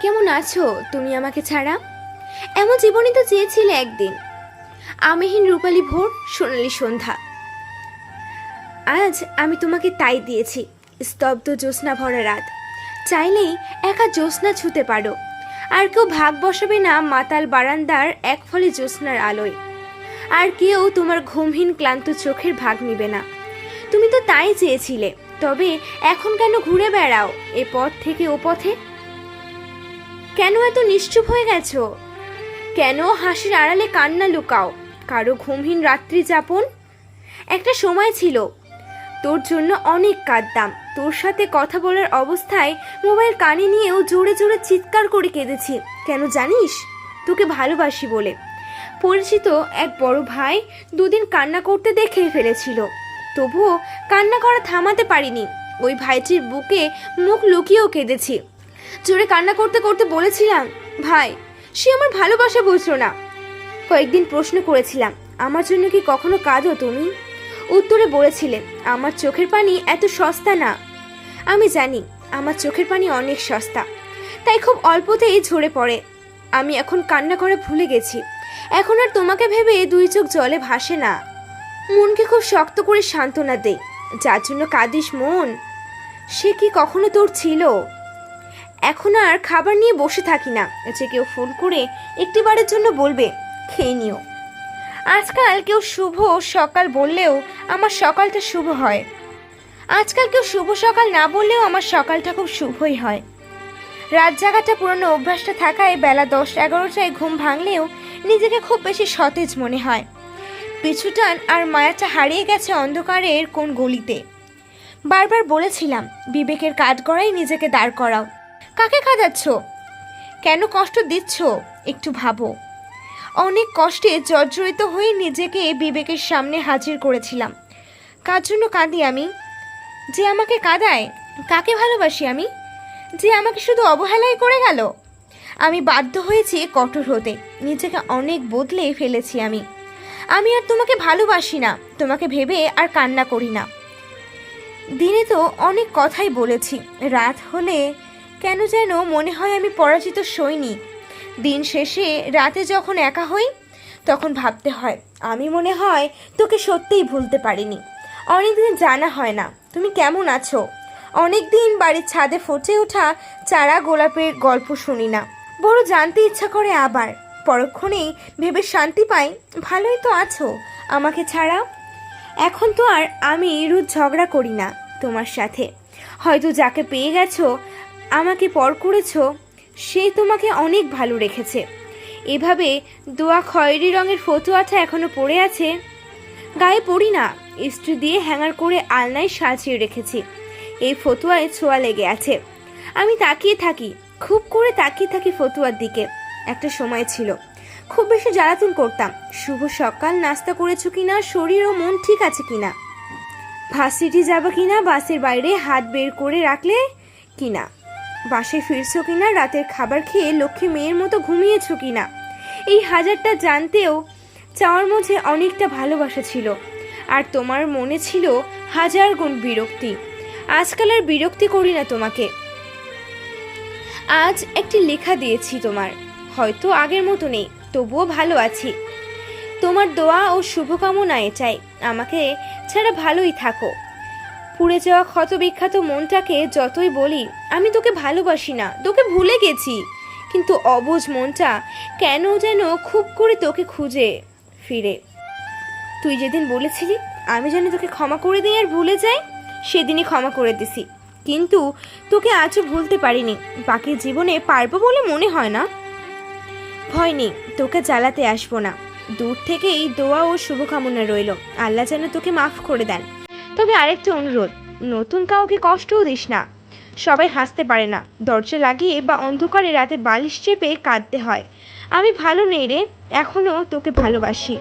কেমন আছো তুমি আমাকে ছাড়া? এমন জীবনই তো চেয়েছিলে একদিন। আমেহীন রূপালী ভোর, সোনালী সন্ধ্যা। আজ আমি তোমাকে তাই দিয়েছি। স্তব্ধ জ্যোৎস্না ভরা রাত, চাইলেই একা জ্যোৎস্না ছুতে পারো। আর কেউ ভাগ বসাবে না মাতাল বারান্দার এক ফলে জ্যোৎস্নার আলোয়। আর কেউ তোমার ঘুমহীন ক্লান্ত চোখের ভাগ নিবে না। তুমি তো তাই চেয়েছিলে। তবে এখন কেন ঘুরে বেড়াও এ পথ থেকে ও পথে? কেন এত নিশ্চুপ হয়ে গেছো? কেন হাসির আড়ালে কান্না লুকাও? কারো ঘুমহীন রাত্রি যাপন? একটা সময় ছিল তোর জন্য অনেক কাঁদতাম। তোর সাথে কথা বলার অবস্থায় মোবাইল কানে নিয়েও জোরে জোরে চিৎকার করে কেঁদেছি। কেন জানিস? তোকে ভালোবাসি বলে। পরিচিত এক বড় ভাই দুদিন কান্না করতে দেখে ফেলেছিল, তবুও কান্না করা থামাতে পারিনি। ওই ভাইটির বুকে মুখ লুকিয়েও কেঁদেছি। জোরে কান্না করতে করতে বলেছিলাম, ভাই সে আমার ভালোবাসা বুঝলো না। কয়েকদিন প্রশ্ন করেছিলাম, আমার জন্য কি কখনো কাঁদো তুমি? উত্তরে বলেছিলে, আমার চোখের পানি এত সস্তা না। আমি জানি আমার চোখের পানি অনেক সস্তা, তাই খুব অল্পতেই ঝরে পড়ে। আমি এখন কান্না করা ভুলে গেছি। এখন আর তোমাকে ভেবে দুই চোখ জলে ভাসে না। মনকে খুব শক্ত করে সান্ত্বনা দেই। যার জন্য কাঁদিস মন, সে কি কখনো তোর ছিল? এখন আর খাবার নিয়ে বসে থাকি না যে কেউ ফোন করে একটিবারের জন্য বলবে খেয়ে নিও। আজকাল কেউ শুভ সকাল বললেও আমার সকালটা শুভ হয়। আজকাল কেউ শুভ সকাল না বললেও আমার সকালটা খুব শুভই হয়। রাত জাগাটা পুরনো অভ্যাসটা থাকায় বেলা 10-11টায় ঘুম ভাঙলেও নিজেকে খুব বেশি সতেজ মনে হয়। পিছুটান আর মায়াটা হারিয়ে গেছে অন্ধকারের কোন গলিতে। বারবার বলেছিলাম, বিবেকের কাঠগড়ায় নিজেকে দাঁড় করাও। কাকে কাঁদাচ্ছ? কেন কষ্ট দিচ্ছ? একটু ভাবো। অনেক কষ্টে জর্জরিত হয়ে নিজেকে বিবেকের সামনে হাজির করেছিলাম। কার জন্য কাঁদি আমি? যে আমাকে কাঁদায়। কাকে ভালোবাসি আমি? যে আমাকে শুধু অবহেলাই করে গেল। আমি বাধ্য হয়েছি কঠোর হতে। নিজেকে অনেক বদলে ফেলেছি আমি। আমি আর তোমাকে ভালোবাসি না। তোমাকে ভেবে আর কান্না করি না। দিনে তো অনেক কথাই বলেছি। রাত হলে কেন যেন মনে হয় আমি পরাজিত সৈনিক। দিন শেষে রাতে যখন একা হই তখন ভাবতে হয় আমি মনে হয় তোকে সত্যিই ভুলতে পারিনি। অনেকদিন জানা হয় না তুমি কেমন আছো। অনেকদিন বাড়ির ছাদে ফুটে ওঠা চারা গোলাপের গল্প শুনি না। বড় জানতে ইচ্ছা করে আবার। পরক্ষণেই ভেবে শান্তি পাই, ভালোই তো আছো আমাকে ছাড়া। এখন তো আর আমি রোজ ঝগড়া করি না তোমার সাথে। হয়তো যাকে পেয়ে গেছো, আমাকে পর করেছো, সে তোমাকে অনেক ভালো রেখেছে। এভাবে দোয়া খয়েরি রঙের ফতুয়াটা এখনো পড়ে আছে। গায়ে পড়ি না, ইস্ত্রি দিয়ে হ্যাঙ্গার করে আলনায় সাজিয়ে রেখেছি। এই ফতুয়ায় ছোঁয়া লেগে আছে। আমি তাকিয়ে থাকি, খুব করে তাকিয়ে থাকি ফতুয়ার দিকে। একটা সময় ছিল খুব বেশি জ্বালাতন করতাম। শুভ সকাল, নাস্তা করেছো কিনা, শরীর ও মন ঠিক আছে কিনা, ভার্সিটি যাবে কিনা, বাসের বাইরে হাত বের করে রাখলে কিনা, বাসে ফিরছো কিনা, রাতের খাবার খেয়ে লক্ষ্মী মেয়ের মতো ঘুমিয়েছো কিনা। এই হাজারটা জানতেও চাওয়ার মধ্যে অনেকটা ভালোবাসা ছিল। আর তোমার মনে ছিল হাজার গুণ বিরক্তি। আজকাল আর বিরক্তি করি না তোমাকে। আজ একটি লেখা দিয়েছি তোমার, হয়তো আগের মতো নেই, তবুও ভালো আছি। তোমার দোয়া ও শুভকামনায় চাই আমাকে ছাড়া ভালোই থাকো। পুড়ে যাওয়া ক্ষত বিখ্যাত মনটাকে যতই বলি আমি তোকে ভালোবাসি না, তোকে ভুলে গেছি, কিন্তু অবুঝ মনটা কেন যেন খুব করে তোকে খুঁজে ফিরে। তুই যেদিন বলেছিলি আমি যেন তোকে ক্ষমা করে দিই আর ভুলে যাই, সেদিনই ক্ষমা করে দিছি। কিন্তু তোকে আজও ভুলতে পারিনি। বাকি জীবনে পারবো বলে মনে হয় না। ভয় নেই, তোকে জ্বালাতে আসবো না। দূর থেকেই দোয়া ও শুভকামনা রইল, আল্লাহ যেন তোকে মাফ করে দেন। তবে আরেকটা অনুরোধ, নতুন কাউকে কষ্টও দিস না। সবাই হাসতে পারে না, দরজা লাগিয়ে বা অন্ধকারে রাতে বালিশ চেপে কাঁদতে হয়। আমি ভালো নেই রে, এখনো তোকে ভালোবাসি।